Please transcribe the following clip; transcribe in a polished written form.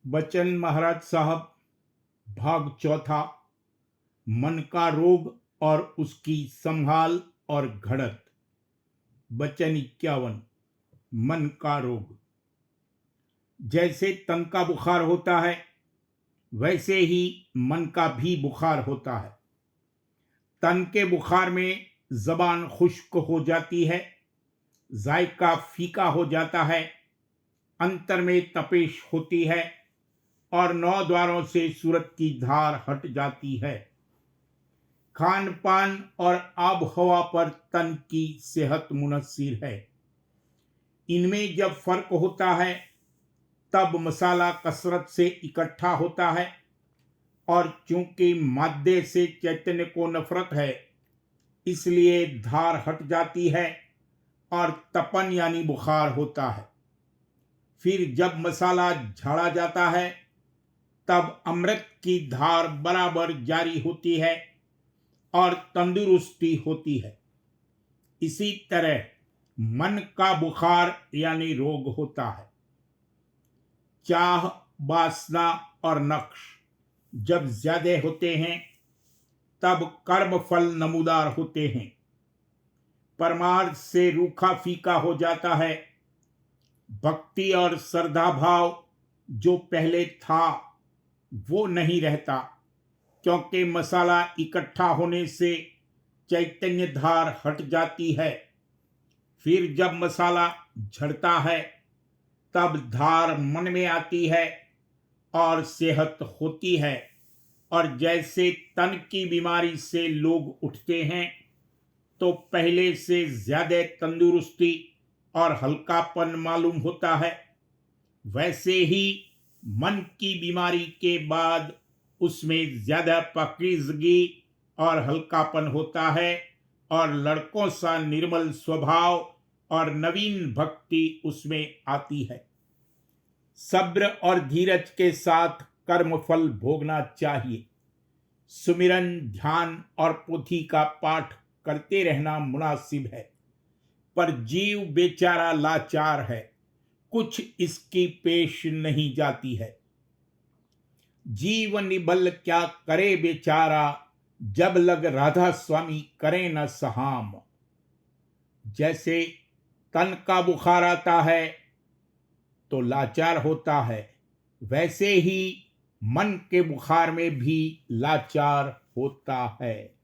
बच्चन महाराज साहब, भाग चौथा। मन का रोग और उसकी संभाल और घड़त। बच्चन 51। मन का रोग। जैसे तन का बुखार होता है, वैसे ही मन का भी बुखार होता है। तन के बुखार में जबान खुश्क हो जाती है, जायका फीका हो जाता है, अंतर में तपिश होती है और नौ द्वारों से सूरत की धार हट जाती है। खान पान और आब हवा पर तन की सेहत मुनस्सिर है। इनमें जब फर्क होता है तब मसाला कसरत से इकट्ठा होता है, और चूंकि मादे से चैतन्य को नफरत है, इसलिए धार हट जाती है और तपन यानी बुखार होता है। फिर जब मसाला झाड़ा जाता है तब अमृत की धार बराबर जारी होती है और तंदुरुस्ती होती है। इसी तरह मन का बुखार यानी रोग होता है। चाह, वासना और नक्श जब ज्यादा होते हैं तब कर्म फल नमूदार होते हैं। परमार्थ से रूखा फीका हो जाता है। भक्ति और श्रद्धा भाव जो पहले था वो नहीं रहता, क्योंकि मसाला इकट्ठा होने से चैतन्य धार हट जाती है। फिर जब मसाला झड़ता है तब धार मन में आती है और सेहत होती है। और जैसे तन की बीमारी से लोग उठते हैं तो पहले से ज्यादा तंदुरुस्ती और हल्कापन मालूम होता है, वैसे ही मन की बीमारी के बाद उसमें ज्यादा पाकीज़गी और हल्कापन होता है और लड़कों सा निर्मल स्वभाव और नवीन भक्ति उसमें आती है। सब्र और धीरज के साथ कर्मफल भोगना चाहिए। सुमिरन, ध्यान और पोथी का पाठ करते रहना मुनासिब है, पर जीव बेचारा लाचार है, कुछ इसकी पेश नहीं जाती है। जीव निबल क्या करे बेचारा, जब लग राधा स्वामी करे न सहाम। जैसे तन का बुखार आता है तो लाचार होता है, वैसे ही मन के बुखार में भी लाचार होता है।